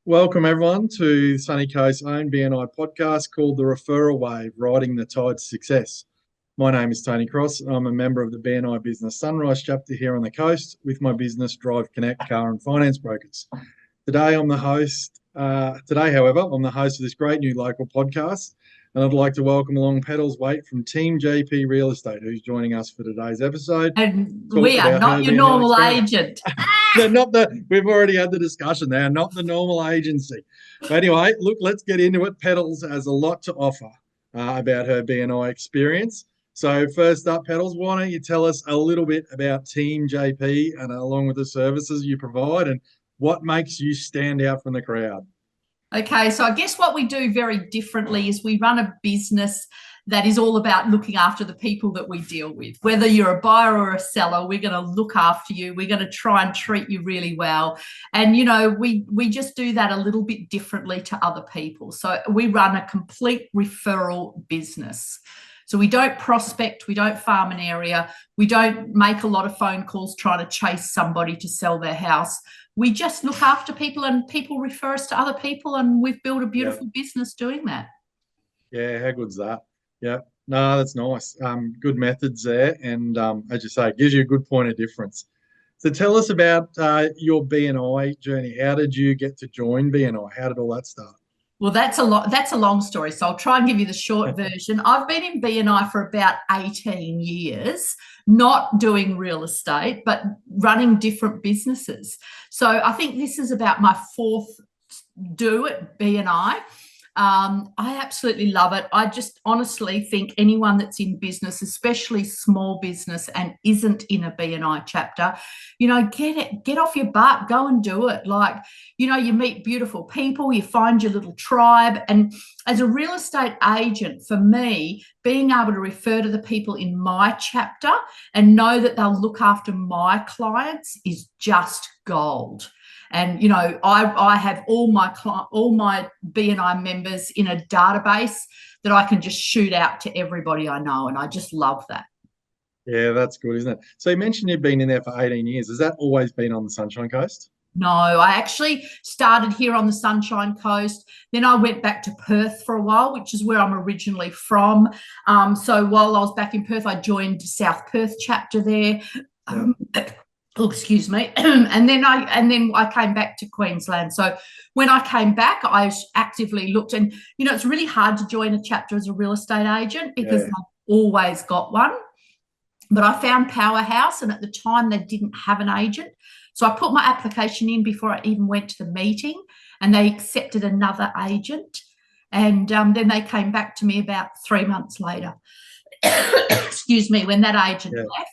Welcome everyone to Sunny Coast's own BNI podcast called the Referral Wave, Riding the Tide to Success. My name is Tony Cross. I'm a member of the BNI Business Sunrise chapter here on the coast with my business Drive Connect Car and Finance Brokers. Today, however, I'm the host of this great new local podcast, and I'd like to welcome along Petals Waite from Team JP Real Estate, who's joining us for today's episode. And we are not your normal agent. We've already had the discussion. They are not the normal agency. But anyway, look, let's get into it. Petals has a lot to offer about her BNI experience. So first up, Petals, why don't you tell us a little bit about Team JP and along with the services you provide and what makes you stand out from the crowd? Okay, so I guess what we do very differently is we run a business that is all about looking after the people that we deal with. Whether you're a buyer or a seller, we're going to look after you. We're going to try and treat you really well. And, you know, we just do that a little bit differently to other people. So we run a complete referral business. So we don't prospect, we don't farm an area, we don't make a lot of phone calls trying to chase somebody to sell their house. We just look after people and people refer us to other people, and we've built a beautiful business doing that. Yeah, how good's that? Yeah, no, that's nice. Good methods there. And as you say, it gives you a good point of difference. So tell us about your BNI journey. How did you get to join BNI? How did all that start? Well, that's a long story, so I'll try and give you the short version. I've been in BNI for about 18 years, not doing real estate, but running different businesses. So I think this is about my fourth do at BNI. I absolutely love it. I just honestly think anyone that's in business, especially small business, and isn't in a BNI chapter, you know, get off your butt, go and do it. Like, you know, you meet beautiful people, you find your little tribe. And as a real estate agent, for me, being able to refer to the people in my chapter and know that they'll look after my clients is just gold. And, you know, I have all my BNI members in a database that I can just shoot out to everybody I know. And I just love that. Yeah, that's good, isn't it? So you mentioned you've been in there for 18 years. Has that always been on the Sunshine Coast? No, I actually started here on the Sunshine Coast. Then I went back to Perth for a while, which is where I'm originally from. So while I was back in Perth, I joined South Perth chapter there. Oh, excuse me. and then I came back to Queensland. So when I came back, I actively looked, and, you know, it's really hard to join a chapter as a real estate agent because I've always got one. But I found Powerhouse, and at the time they didn't have an agent. So I put my application in before I even went to the meeting, and they accepted another agent. And then they came back to me about 3 months later, excuse me, when that agent left.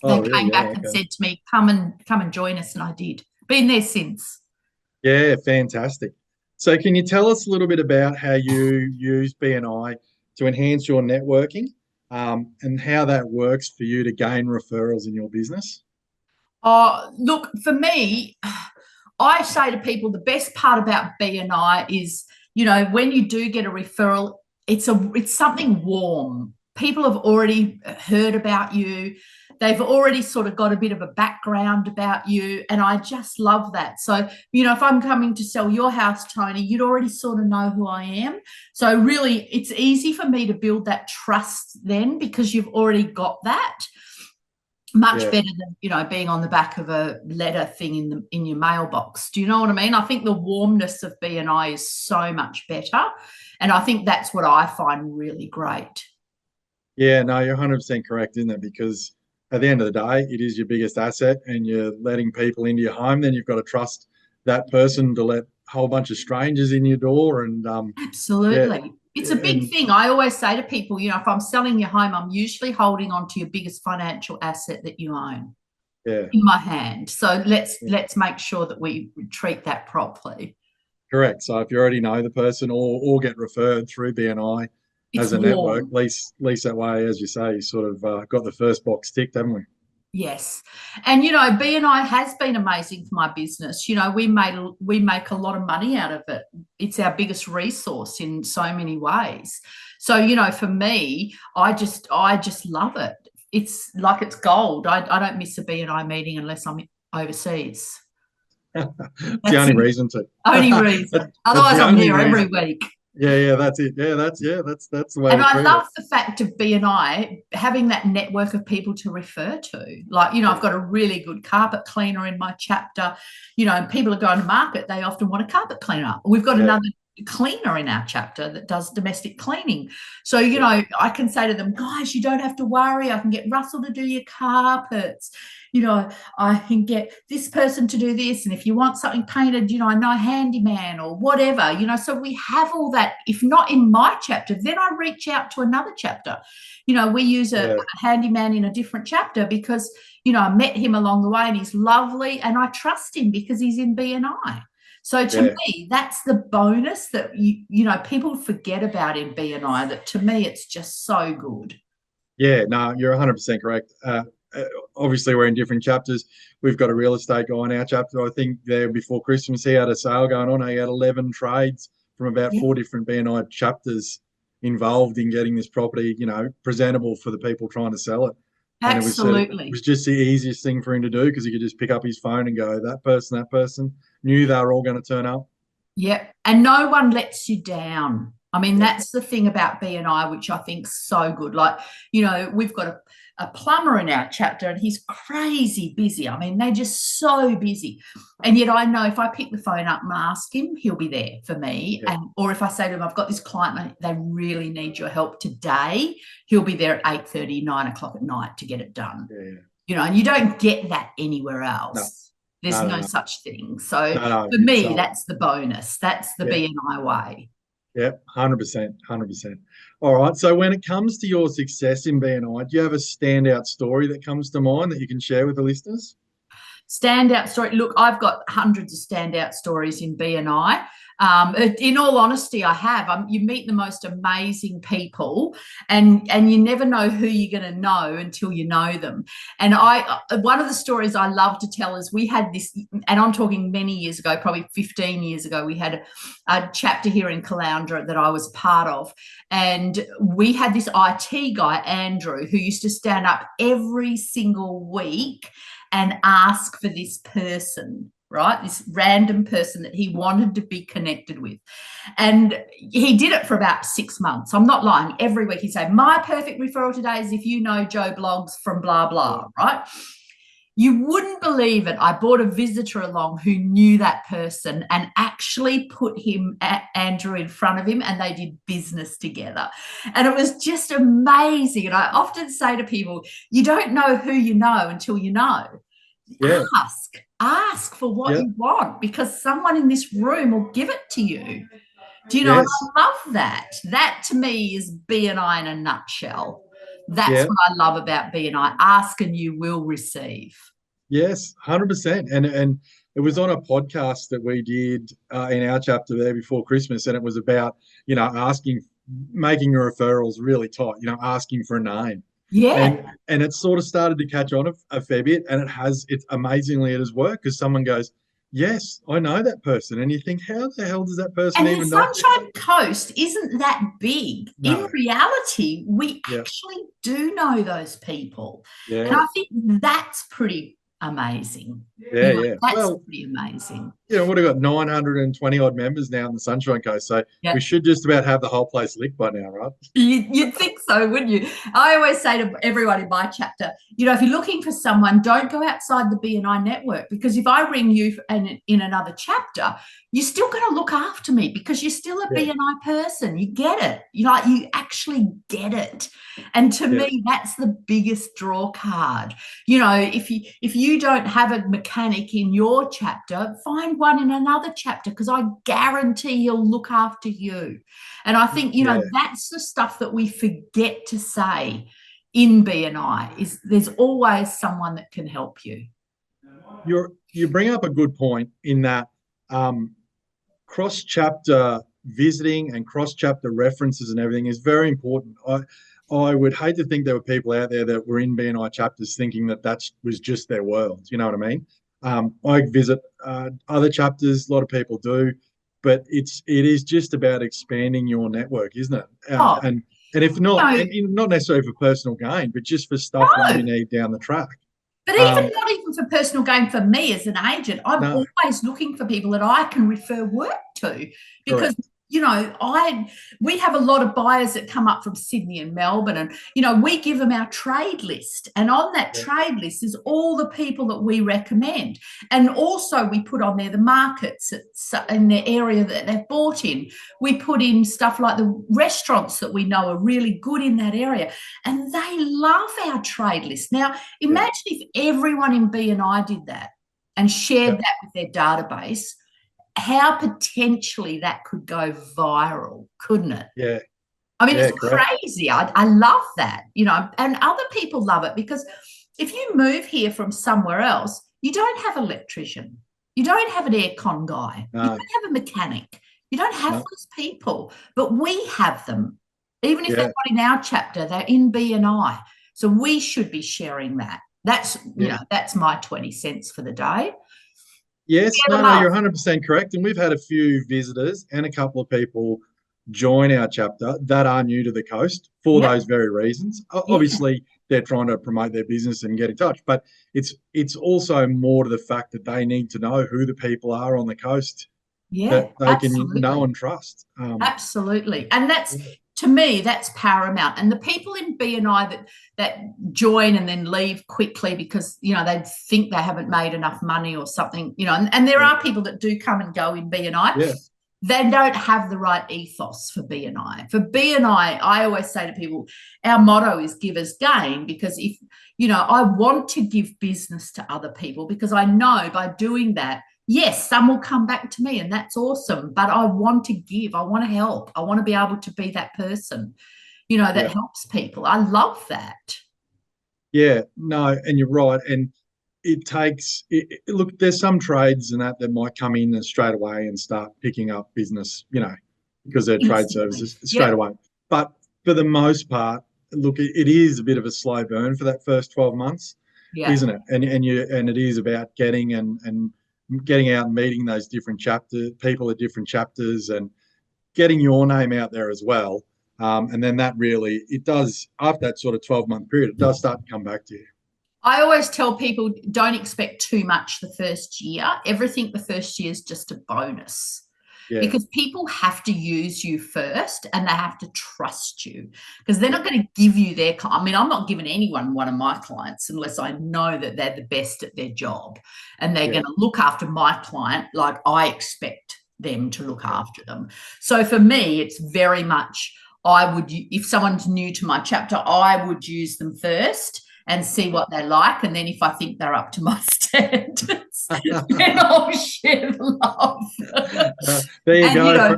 They came back and said to me, come and join us, and I did. Been there since. Yeah, fantastic. So can you tell us a little bit about how you use BNI to enhance your networking and how that works for you to gain referrals in your business? Look, for me, I say to people the best part about BNI is, you know, when you do get a referral, it's something warm. People have already heard about you. They've already sort of got a bit of a background about you, and I just love that. So, you know, if I'm coming to sell your house, Tony, you'd already sort of know who I am. So really, it's easy for me to build that trust then because you've already got that. Much better than, you know, being on the back of a letter thing in your mailbox. Do you know what I mean? I think the warmness of BNI is so much better, and I think that's what I find really great. Yeah, no, you're 100% correct, isn't it? Because at the end of the day, it is your biggest asset, and you're letting people into your home. Then you've got to trust that person to let a whole bunch of strangers in your door. And absolutely. It's a big thing. I always say to people, you know, if I'm selling your home, I'm usually holding on to your biggest financial asset that you own in my hand. So let's make sure that we treat that properly. Correct. So if you already know the person or get referred through BNI as a network, at least that way, as you say, you sort of got the first box ticked, haven't we? Yes. And, you know, BNI has been amazing for my business. You know, we make a lot of money out of it. It's our biggest resource in so many ways. So, you know, for me, I just love it. It's like it's gold. I don't miss a BNI meeting unless I'm overseas. It's the only reason to. Only reason. That's Otherwise, the I'm only there every reason. week. Yeah, that's it. That's the way And to I treat love the fact of B&I having that network of people to refer to. Like, I've got a really good carpet cleaner in my chapter, and people are going to market. They often want a carpet cleaner. We've got another cleaner in our chapter that does domestic cleaning. So, I can say to them, guys, you don't have to worry. I can get Russell to do your carpets. I can get this person to do this. And if you want something painted, I know a handyman or whatever, so we have all that. If not in my chapter, then I reach out to another chapter. We use a handyman in a different chapter because, I met him along the way and he's lovely and I trust him because he's in B&I. So to me, that's the bonus that, people forget about in B&I, that to me, it's just so good. Yeah, no, you're 100% correct. Obviously, we're in different chapters. We've got a real estate guy in our chapter. I think there before Christmas, he had a sale going on. He had 11 trades from about 4 different B&I chapters involved in getting this property, presentable for the people trying to sell it. Absolutely. And it was just the easiest thing for him to do because he could just pick up his phone and go, that person, knew they were all going to turn up. Yep. And no one lets you down. I mean, that's the thing about B&I, which I think's so good. Like, we've got a plumber in our chapter and he's crazy busy. I mean, they're just so busy. And yet I know if I pick the phone up and ask him, he'll be there for me. Yeah. Or if I say to him, I've got this client, they really need your help today, he'll be there at 8:30, 9 o'clock at night to get it done. Yeah. And you don't get that anywhere else. No. There's no such thing. So for me, that's the bonus. That's the B&I way. Yep, 100%, 100%. All right. So when it comes to your success in B&I, do you have a standout story that comes to mind that you can share with the listeners? Standout story. Look, I've got hundreds of standout stories in B&I. In all honesty, I have. You meet the most amazing people, and you never know who you're going to know until you know them. And one of the stories I love to tell is we had this, and I'm talking many years ago, probably 15 years ago, we had a chapter here in Caloundra that I was part of, and we had this IT guy, Andrew, who used to stand up every single week and ask for this person, right? This random person that he wanted to be connected with. And he did it for about 6 months. I'm not lying. Every week he'd say, my perfect referral today is if you know Joe Bloggs from blah, blah, right? You wouldn't believe it. I brought a visitor along who knew that person and actually put Andrew in front of him, and they did business together. And it was just amazing. And I often say to people, you don't know who you know until you know. Yeah. Ask for what you want, because someone in this room will give it to you. Do you know? Yes. I love that. That to me is B&I in a nutshell. That's what I love about B&I. Ask and you will receive. Yes, 100%. And it was on a podcast that we did in our chapter there before Christmas, and it was about, making your referrals really tight, asking for a name. Yeah. And it sort of started to catch on a fair bit, and it's amazingly it has worked, because someone goes, yes, I know that person. And you think, how the hell does that person even know? And Sunshine Coast isn't that big. No. In reality, we actually do know those people. Yeah. And I think that's pretty amazing. Yeah, That's pretty amazing. We've got 920 odd members now in the Sunshine Coast, so we should just about have the whole place licked by now, right? You'd think so, wouldn't you? I always say to everyone in my chapter, if you're looking for someone, don't go outside the B&I network, because if I ring you in another chapter, you're still going to look after me, because you're still a B&I person. You get it. You actually get it. And to me, that's the biggest draw card. If you don't have a mechanic in your chapter, find one in another chapter, because I guarantee he'll look after you. And I think, that's the stuff that we forget to say in B&I, is there's always someone that can help you. You bring up a good point in that cross-chapter visiting and cross-chapter references and everything is very important. I would hate to think there were people out there that were in B&I chapters thinking that was just their world. You know what I mean? I visit other chapters, a lot of people do, but it is just about expanding your network, isn't it? And if not, not necessarily for personal gain, but just for stuff that you need down the track. But even not even for personal gain for me as an agent, I'm No, always looking for people that I can refer work to, because correct. we have a lot of buyers that come up from Sydney and Melbourne, and we give them our trade list, and on that trade list is all the people that we recommend, and also we put on there the markets in the area that they've bought in. We put in stuff like the restaurants that we know are really good in that area, and they love our trade list. Now imagine if everyone in B&I did that and shared that with their database, how potentially that could go viral, couldn't it? Yeah. I mean, it's Correct. crazy. I love that, and other people love it, because if you move here from somewhere else, you don't have an electrician, you don't have an aircon guy, you don't have a mechanic, you don't have those people, but we have them. Even if they're not in our chapter, they're in B&I. So we should be sharing that. That's, that's my 20 cents for the day. Yes, no, you're 100% correct. And we've had a few visitors and a couple of people join our chapter that are new to the coast for those very reasons. Obviously, they're trying to promote their business and get in touch, but it's also more to the fact that they need to know who the people are on the coast that they can know and trust. Absolutely. And that's, to me, that's paramount. And the people in B&I that join and then leave quickly because, they think they haven't made enough money or something, and there are people that do come and go in B&I. They don't have the right ethos for B&I. For B&I, I always say to people, our motto is give us gain, because if, I want to give business to other people, because I know by doing that, yes, some will come back to me and that's awesome, but I want to give, I want to help, I want to be able to be that person, that helps people. I love that. Yeah, no, and you're right. And it takes, look, there's some trades and that might come in straight away and start picking up business, because they're trade services straight away. But for the most part, look, it is a bit of a slow burn for that first 12 months, isn't it? And it is about getting and getting out and meeting those different people at different chapters, and getting your name out there as well. And then that really, it does, after that sort of 12-month period, it does start to come back to you. I always tell people, don't expect too much the first year. Everything the first year is just a bonus. Because people have to use you first and they have to trust you, because they're not going to give you their client. I mean, I'm not giving anyone one of my clients unless I know that they're the best at their job and they're going to look after my client like I expect them to look after them. So for me, it's very much, if someone's new to my chapter, I would use them first and see what they like. And then if I think they're up to my standards, then I'll share the love. There you go.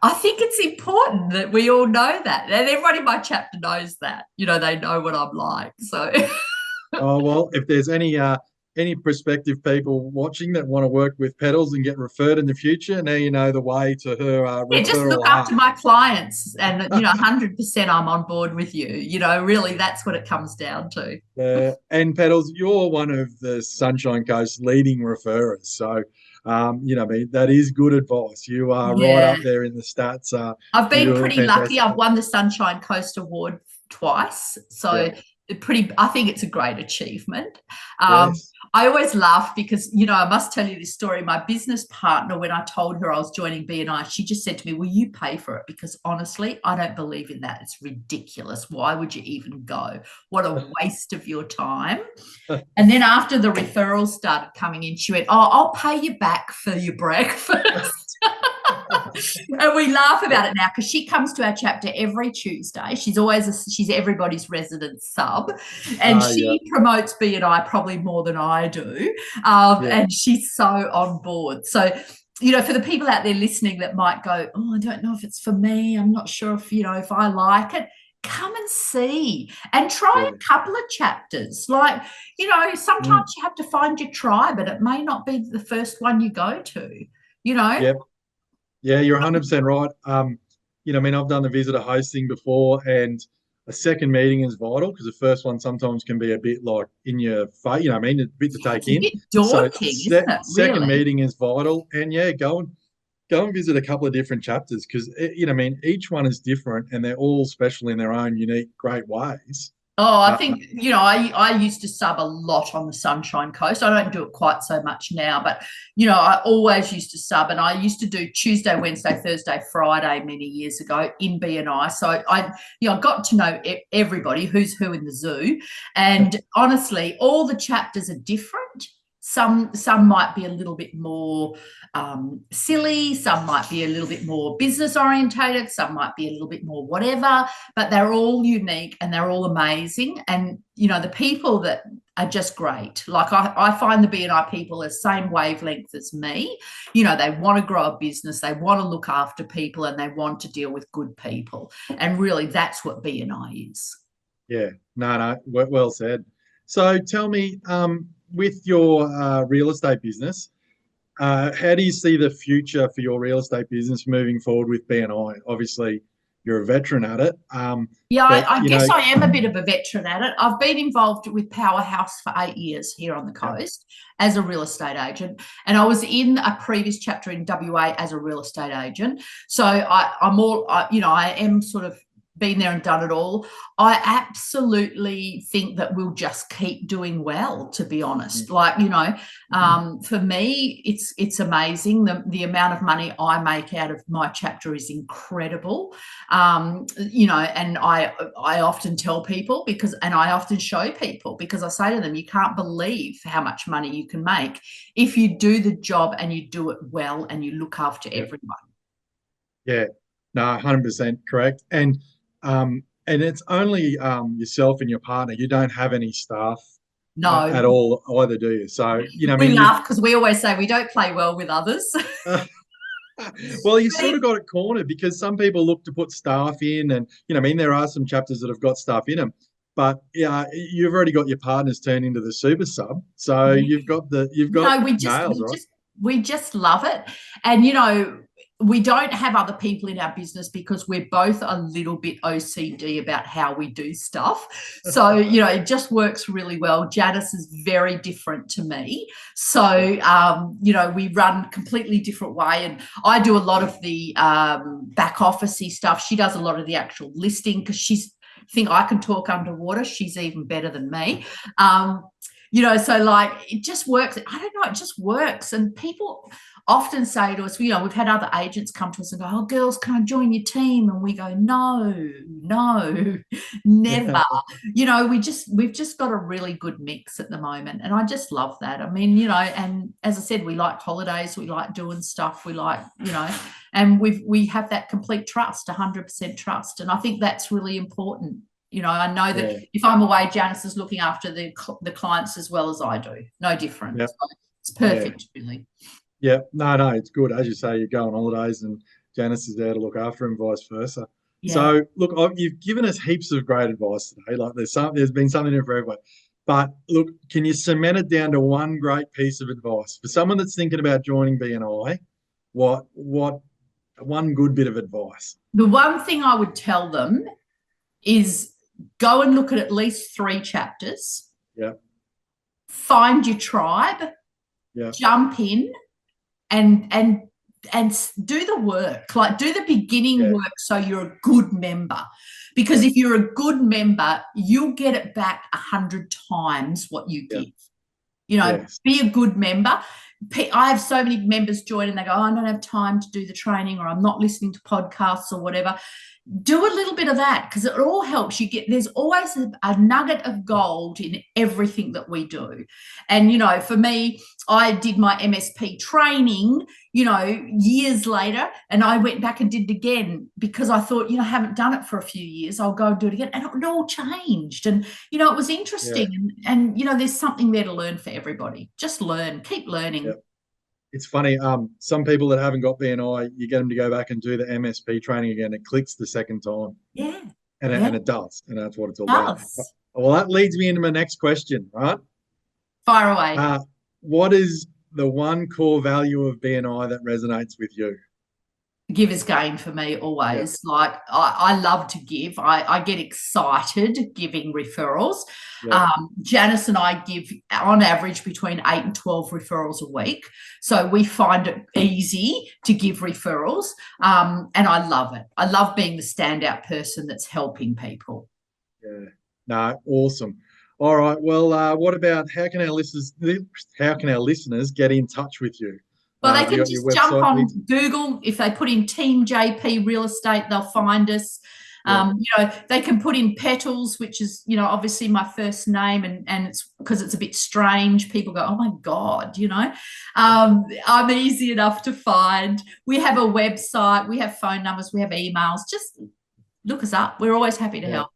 I think it's important that we all know that. And everybody in my chapter knows that. They know what I'm like. So oh, well, if there's any prospective people watching that want to work with Petals and get referred in the future, now you know the way to her referral. Just look after my clients, and 100% I'm on board with you. Really, that's what it comes down to. And Petals, you're one of the Sunshine Coast leading referrers, so that is good advice. You are right up there in the stats. I've been pretty lucky. I've won the Sunshine Coast Award twice, so I think it's a great achievement. I always laugh because, I must tell you this story. My business partner, when I told her I was joining B&I, she just said to me, will you pay for it? Because honestly, I don't believe in that. It's ridiculous. Why would you even go? What a waste of your time. And then after the referrals started coming in, she went, oh, I'll pay you back for your breakfast. And we laugh about it now because she comes to our chapter every Tuesday. She's everybody's resident sub, and she promotes B&I probably more than I do. And she's so on board. So, for the people out there listening that might go, oh, I don't know if it's for me. I'm not sure if I like it. Come and see and try a couple of chapters. Like, sometimes you have to find your tribe, and it may not be the first one you go to, Yeah, you're 100% right. I've done the visitor hosting before, and a second meeting is vital because the first one sometimes can be a bit like in your face, a bit to take in. It's a bit daunting, isn't it? Second meeting is vital, and go and visit a couple of different chapters because each one is different and they're all special in their own unique, great ways. Oh, I think, I used to sub a lot on the Sunshine Coast. I don't do it quite so much now, but, I always used to sub, and I used to do Tuesday, Wednesday, Thursday, Friday many years ago in BNI. So I got to know everybody, who's who in the zoo. And honestly, all the chapters are different. Some might be a little bit more silly, some might be a little bit more business orientated, some might be a little bit more whatever, but they're all unique and they're all amazing. And the people that are just great. Like I find the BNI people are the same wavelength as me. They want to grow a business, they want to look after people, and they want to deal with good people. And really, that's what BNI is. Yeah, no, well said. So tell me, with your real estate business, how do you see the future for your real estate business moving forward with BNI? Obviously, you're a veteran at it. I guess I am a bit of a veteran at it. I've been involved with Powerhouse for 8 years here on the coast as a real estate agent, and I was in a previous chapter in WA as a real estate agent. So I am sort of been there and done it all. I absolutely think that we'll just keep doing well, to be honest. For me, it's amazing. The amount of money I make out of my chapter is incredible. And I often tell people and I often show people, because I say to them, you can't believe how much money you can make if you do the job and you do it well and you look after everyone. Yeah, no, 100% correct. And it's only yourself and your partner. You don't have any staff at all either, do you? So, we laugh because we always say we don't play well with others. Well, you sort of got it cornered, because some people look to put staff in, and, there are some chapters that have got staff in them. But you've already got your partners turned into the super sub. So you've got nails, right? We just love it. And, we don't have other people in our business because we're both a little bit OCD about how we do stuff. So, it just works really well. Janice is very different to me. So, we run completely different way. And I do a lot of the back office-y stuff. She does a lot of the actual listing, because think I can talk underwater. She's even better than me. So it just works. I don't know, it just works. And people often say to us, we've had other agents come to us and go, "Oh, girls, can I join your team?" And we go, no, never. We've just got a really good mix at the moment. And I just love that. I mean, and as I said, we like holidays, we like doing stuff, we like, and we have that complete trust, 100% trust. And I think that's really important. I know that if I'm away, Janice is looking after the clients as well as I do. No different. Yep. So it's perfect, really. Yeah, no, it's good. As you say, you go on holidays and Janice is there to look after, and vice versa. Yeah. So, look, you've given us heaps of great advice today. Like there's been something in for everyone. But look, can you cement it down to one great piece of advice for someone that's thinking about joining BNI? What one good bit of advice? The one thing I would tell them is go and look at least 3 chapters. Yeah. Find your tribe. Yeah. Jump in and do the work. Like, do the beginning work so you're a good member. Because if you're a good member, you'll get it back 100 times what you give. Be a good member. I have so many members join and they go, "Oh, I don't have time to do the training," or "I'm not listening to podcasts," or whatever. Do a little bit of that, because it all helps. There's always a nugget of gold in everything that we do. And, for me, I did my MSP training, years later, and I went back and did it again because I thought, I haven't done it for a few years. I'll go and do it again. And it all changed. And, it was interesting. Yeah. And, there's something there to learn for everybody. Just learn, keep learning. Yep. It's funny, some people that haven't got BNI, you get them to go back and do the MSP training again. It clicks the second time. Yeah. And it does. And that's what it's all about. Well, that leads me into my next question, right? Fire away. What is the one core value of BNI that resonates with you? Giver's gain for me always. Yeah. Like, I love to give. I get excited giving referrals. Yeah. Janice and I give on average between 8 and 12 referrals a week. So we find it easy to give referrals. And I love it. I love being the standout person that's helping people. Yeah. No, awesome. All right. Well, what about how can our listeners get in touch with you? Well, they Have you can got your just jump website on details? Google. If they put in Team JP Real Estate, they'll find us. Yeah. They can put in Petals, which is, obviously my first name, and it's because it's a bit strange. People go, oh my God, I'm easy enough to find. We have a website, we have phone numbers, we have emails. Just look us up. We're always happy to Yeah. help.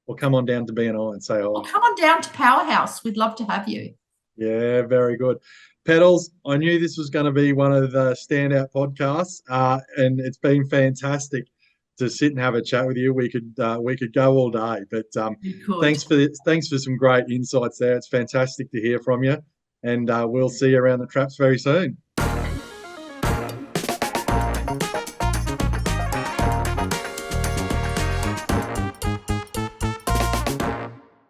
Well, come on down to BNI and say Or hi. come on down to Powerhouse. We'd love to have you. Yeah, very good. Petals, I knew this was going to be one of the standout podcasts, and it's been fantastic to sit and have a chat with you. We could go all day, but You could. thanks for some great insights there. It's fantastic to hear from you, and we'll see you around the traps very soon.